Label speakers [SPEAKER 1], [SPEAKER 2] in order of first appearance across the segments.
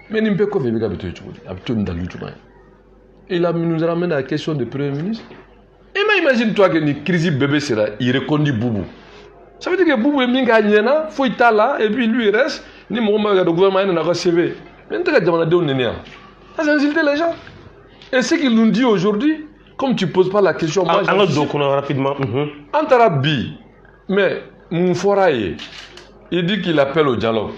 [SPEAKER 1] Mais il nous ramène à la question du Premier ministre. Et imagine-toi que une crise bébé sera, il reconduit Boubou. Ça veut dire que Boubou est mis à Niena, faut y là, et puis lui il reste, ni mon gouvernement n'a pas CV. Mais tu as demandé au nénéa. Ça c'est insulter les gens. Et ce qu'il nous dit aujourd'hui, comme tu ne poses pas la question, moi
[SPEAKER 2] je rapidement.
[SPEAKER 1] Antarabi, mais Mounforaye, il dit qu'il appelle au dialogue.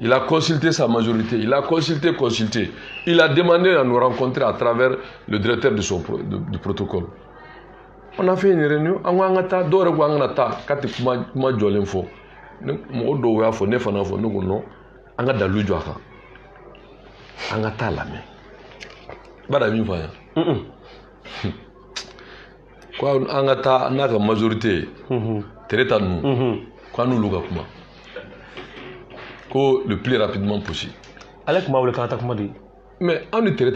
[SPEAKER 1] Il a consulté sa majorité, il a consulté. Il a demandé à nous rencontrer à travers le directeur du protocole. On a fait une réunion, on a fait une réunion, on a fait une réunion, on a fait une réunion, on a fait une majorité, le plus rapidement possible. Mais on est très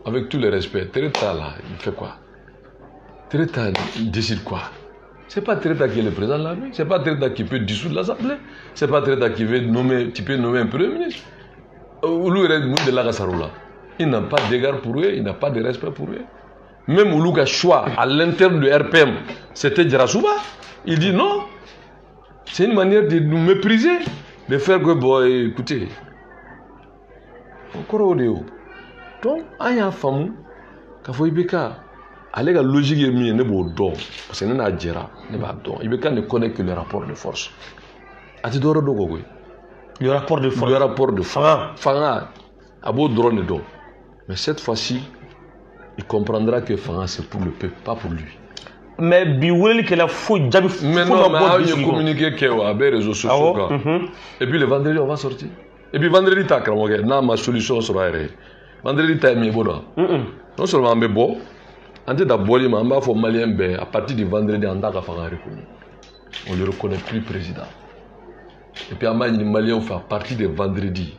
[SPEAKER 1] avec tout le respect, Tereta là, il fait quoi? Tereta il décide quoi? C'est pas Tereta qui est le président de l'armée, c'est pas Tereta qui peut dissoudre l'Assemblée, c'est pas Tereta qui veut nommer, tu peux nommer un premier ministre. Il n'a pas d'égard pour eux, il n'a pas de respect pour eux. Même Oulouka choix à l'intérieur du RPM, c'était Djarasouba. Il dit non, c'est une manière de nous mépriser, de faire que, bon, écoutez, encore au déo. Donc, il y a une femme qui a fait Ibeka. La logique est mise, parce que nous avons dit, Ibeka ne connaît que le rapport de force.
[SPEAKER 2] Le rapport de force.
[SPEAKER 1] Le rapport de force. Fanga, a beau drone d'eau. Mais cette fois-ci, il comprendra que Fanga c'est pour le peuple, pas pour lui.
[SPEAKER 2] Mais Biwel qui a fouillé,
[SPEAKER 1] mais non, mais il a communiqué avec les réseaux sociaux. Et puis le vendredi, on va sortir. Et puis vendredi, tu as ma solution sur la vendredi, tu as mis bon. Non seulement mais bon, on dit d'abord, on va faire malien à partir du vendredi, on a reconnu. On ne le reconnaît plus président. Et puis, les Maliens font à partir de vendredi,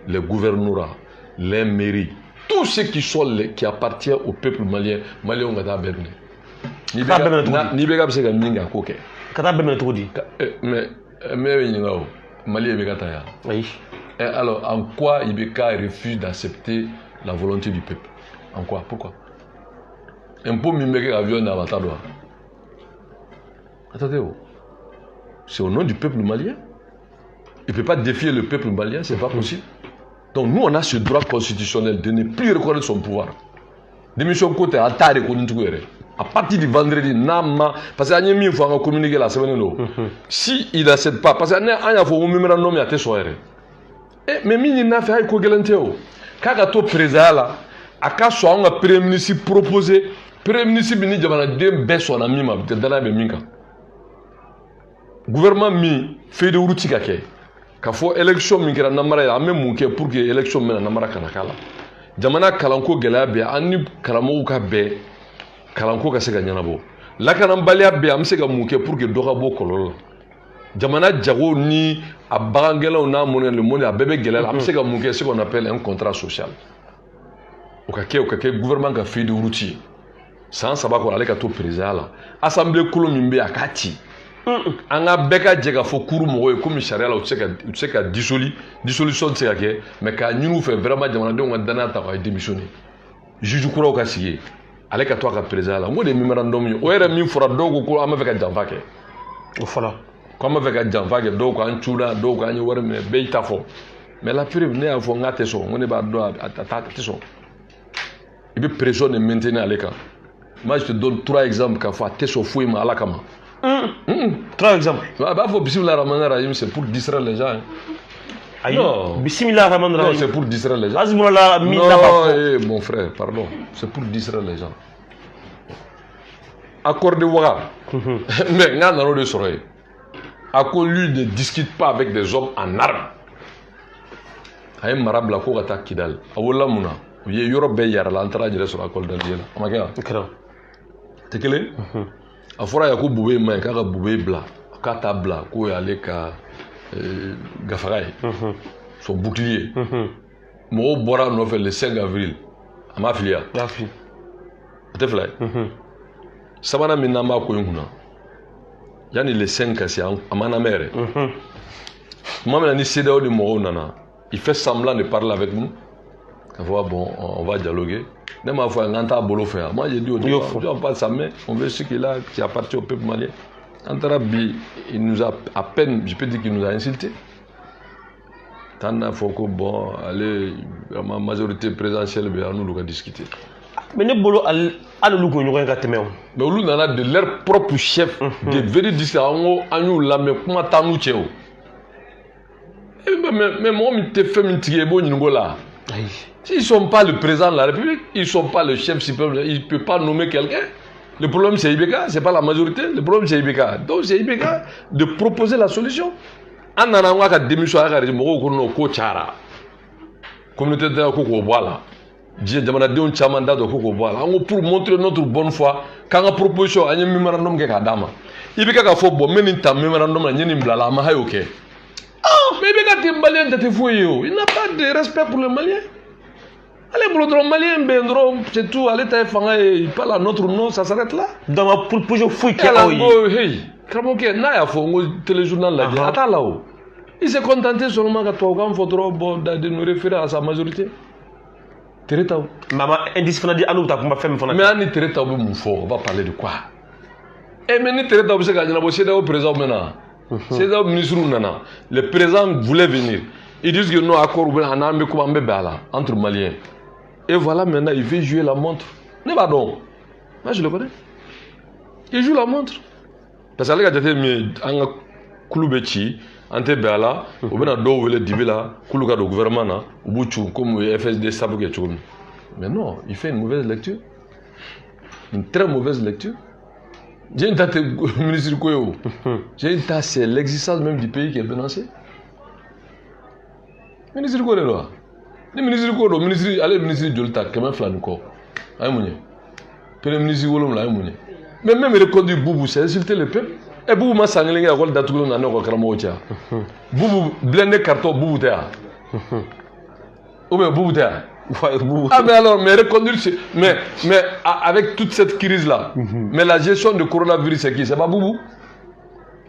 [SPEAKER 1] les gouvernorats, les mairies, tout ce qui appartient au peuple malien, Maliens ont gardé Berne. Ni Bega c'est un minga koke.
[SPEAKER 2] Kata Berne tout dit.
[SPEAKER 1] Mais Mali est Begataya.
[SPEAKER 2] Oui.
[SPEAKER 1] Et alors, en quoi Ibeka refuse d'accepter la volonté du peuple? En quoi? Pourquoi? Un peu mimé avion dans la table. Attendez, c'est au nom du peuple malien. Il ne peut pas défier le peuple malien, ce n'est pas possible. Donc nous, on a ce droit constitutionnel de ne plus reconnaître son pouvoir. Démission côté à tard à partir du vendredi, parce qu'il y a une fois qu'on communiqué la semaine. Si il n'accepte pas, parce qu'il y a un mémorandum à Tessoire. Mais il n'a fait qu'au Galanteo. Quand il y a un président là, à cas où un premier ministre proposé, premier ministre bini jamana dem beso na mima de dana be minka. Gouvernement mi fait de route kake. Ka fo élection mi kira namara ya même munke pour que élection mena namara kana kala. Jamana kalanko gela be anni karamo ka be kalanko ka se ga nyanabo. La kana balia be am se ga munke pour que doga bo kolol. Jamana jago ni a bagangela na moné le monde a bébé gela am se ga munke ce qu'on appelle un contrat social. Au kake gouvernement ka fait de route. Sans savoir qu'on allait tout président là. Assemblée Kolomimbe à Kati. Anga beka djega fo kuru mogo comme charia là tu sais que dissolution c'est que mais quand nous fait vraiment demander on dana ta va démissionner. Juge kura au kasiye. Allez ka toi ka président là. Moi des mémorandum yo era mi fora dogo ko ama veka janfake.
[SPEAKER 2] O fala.
[SPEAKER 1] Comme veka janfake dogo an chula dogo an wor me beita fo. Mais la preuve ne avons ngate so on ne ba do attaque so. Il peut pression de maintenir à l'écart. Moi, je te donne 3 exemples qu'a fait Tesso Fouima à la Kama.
[SPEAKER 2] 3 exemples.
[SPEAKER 1] C'est pour distraire les gens.
[SPEAKER 2] Non, non
[SPEAKER 1] c'est pour distraire les gens.
[SPEAKER 2] Non,
[SPEAKER 1] mon frère, pardon. C'est pour distraire les gens. Accordez-moi. Mais n'a pas de soleil. Accord lui ne discute pas avec des hommes en armes. Aïe marabla ko gata Kidal. Awola muna. Ye Europe be yara la antara jere sur accord d'Alger. Amaka. Tekele afora ya ko bube man ka bube bla ka ta bla ko ya le ka gafaray son bouclier mo bora no fait le 5 avril ama filia
[SPEAKER 2] yafi
[SPEAKER 1] te fly sabana min namba ko yuna yani le 5 kasi amana mere mama na ni CEDEAO de mo nana il fait semblant de parler avec nous. Bon, on va dialoguer. Moi j'ai dit au départ, pas sa main, on veut ce qu'il a qui appartient au peuple malien. Antarabi, il nous a à peine, je peux dire qu'il nous a insultés. Tant qu'il faut que bon, allez, la majorité présidentielle, nous allons discuter.
[SPEAKER 2] Mais nous bolo à l'ougo nous rien gâté mais
[SPEAKER 1] nous a de leur propre chef de venir dire ça à nous là mais comment t'as nous tchèo. Mais moi je te fais une tigre bon nous là. S'ils ne sont pas le président de la République, ils ne sont pas le chef suprême, ils ne peuvent pas nommer quelqu'un. Le problème c'est Ibeka, ce n'est pas la majorité, le problème c'est Ibeka. Donc c'est Ibeka de proposer la solution. En allant à la démission à la communauté de la Coco-Boala, pour montrer notre bonne foi, quand on propose un mémorandum qui est Kadama, Ibeka a fait bon, mais un mémorandum, il n'y a pas de mais il n'a pas de respect pour les Maliens. Allez, pour le Malien, c'est tout, allez, il parle à notre nom, ça s'arrête là.
[SPEAKER 2] Dans ma proposition, fouille qui
[SPEAKER 1] il s'est contenté seulement de nous référer à sa majorité.
[SPEAKER 2] Maman, indispensable dit à nous,
[SPEAKER 1] mais on va parler de quoi? Et maintenant, c'est au président maintenant. C'est au ministre Nana. Le président voulait venir. Ils disent que nous accord entre Maliens. Et voilà maintenant, il veut jouer la montre. Ne pas donc. Moi je le connais. Il joue la montre. Parce que les gars étaient mis en Kouloubechi, en Tebala, ou bien à Double Dibila, Koulouka du gouvernement, ou Bouchou, comme FSD Sabouké. Mais non, il fait une mauvaise lecture. Une très mauvaise lecture. J'ai une tâche ministre Kouyo. J'ai une tâche, c'est l'existence même du pays qui est menacé. Ministre Kouyo là. Le ministre Kouyo, le ministre Jolta, quand même Flanouko. Aïmouni. Puis le ministre Wolom là, Aïmouni. Mais même le conduit Boubou, c'est insulter le peuple. Et Boubou m'a sanglé à Rôle d'Atoulon dans nos Kramotia. Boubou, blendé carton Boubou Théa. Ou bien Boubou Théa. Ah mais alors, mais reconduire, mais avec toute cette crise là, mais la gestion du coronavirus c'est qui? C'est pas Boubou.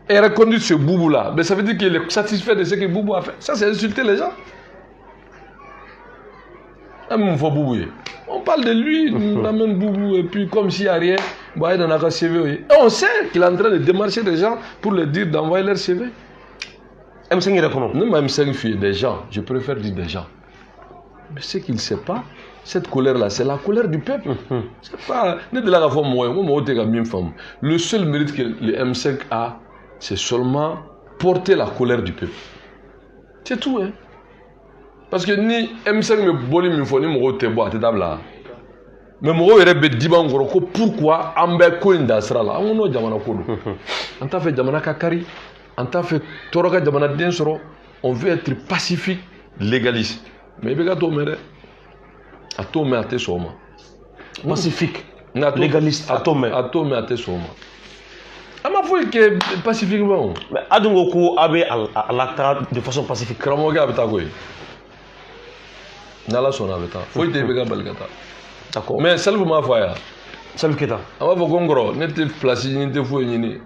[SPEAKER 1] Et reconduire ce Boubou là, mais ça veut dire qu'il est satisfait de ce que Boubou a fait. Ça c'est insulter les gens. Ah mais on fait Boubou. On parle de lui, on amène Boubou et puis comme s'il n'y a rien, bah, il en a CV. Et on sait qu'il est en train de démarcher des gens pour leur dire d'envoyer leur CV.
[SPEAKER 2] M5 il est comment?
[SPEAKER 1] Non, mais M5 fait des gens, je préfère dire des gens. Mais ce qu'il ne sait pas, cette colère-là, c'est la colère du peuple. C'est pas. Le seul mérite que le M5 a, c'est seulement porter la colère du peuple. C'est tout, hein. Parce que ni M5 me boli mi fo ni mo te bo atata bla. Mais mo rebe diban ngoro ko pourquoi ambe ko indasra la. On no jamana ko do. En ta fait jamana kakari, en ta fait toroka jamana den soro, on veut être pacifique, légaliste. Mais bega to mere. Atome ate soma.
[SPEAKER 2] Pacifique, légaliste, atome
[SPEAKER 1] ate soma. Ama faut que pacifiquement.
[SPEAKER 2] Mais adungo ko abe à l'acte de façon pacifique.
[SPEAKER 1] Kramoga abeta ko. Nala sona beta. Faut te bega balgata.
[SPEAKER 2] D'accord.
[SPEAKER 1] Mais salve ma faya.
[SPEAKER 2] Salve kita.
[SPEAKER 1] Ama fo gongoro, nete place ni te fo nyini.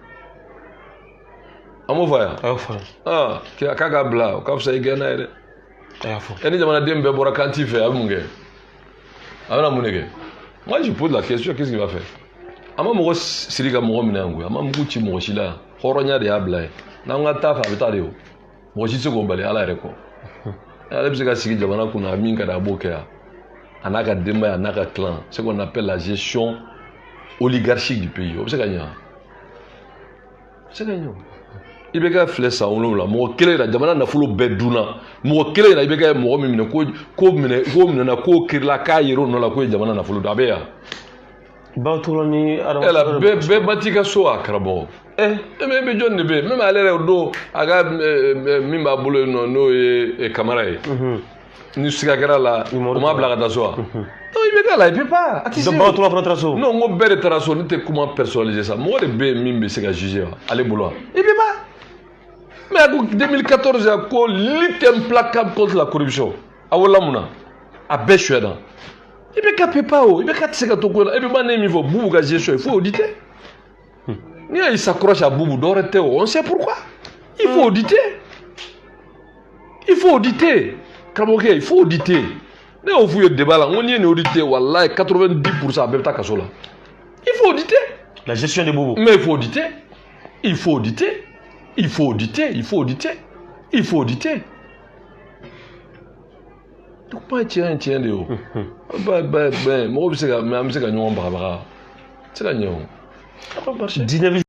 [SPEAKER 1] Amo faya. Ah, ki akaga bla, ka fsa igana ere. Eni jamana dembe bora kanti fe amunge. Amana munege. Moi je pose la question, qu'est-ce qu'il va faire? Ama mo siriga mo minangu, ama mkuchi mo shila. Horonya de abla. Na ngata fa beta de. Mo shi se go bale ala ere ko. Ala bisika sigi jamana kuna minga da boka. Anaka demba anaka clan, ce qu'on appelle la gestion oligarchique du pays. C'est gagnant. C'est gagnant. Ibeka flessa on la mo kele la jamana na fulo beduna. Mo kele la ibeka mo mine ko mine na ko kirla ka yero no la ko jamana na fulo dabeya.
[SPEAKER 2] Ba tulani ara.
[SPEAKER 1] Ela be batika so akrabo. Mais be jonne be même alere do aga mimba bolo no e camara e. Ni sigagara la o ma blaga da so. Non ibeka la il peut pas.
[SPEAKER 2] Ba tulani prendre traso.
[SPEAKER 1] Non ngo bere traso ni te comment personnaliser ça. Mo de be mimbe se ga juger. Allez bolo. Il peut pas. Mais en 2014, il y a une lutte implacable contre la corruption. Il y a un Suède. Il n'y a pas il faut auditer. Il s'accroche à Boubou, on sait pourquoi. Il faut auditer. Il faut auditer. karamɔgɔkɛ il faut auditer ne y'o f'u ye débat la n ko n'i ye nin auditer walayi 90% a bɛɛ bɛ taa kaso la il faut auditer
[SPEAKER 2] La gestion des bobos.
[SPEAKER 1] mais il faut auditer il faut auditer il faut auditer il faut auditer il faut auditer donc pas tiɲɛ de o mɔgɔ bɛ se ka mais an bɛ se ka ɲɔgɔn bagabaga se ka ɲɛ o.
[SPEAKER 2] 19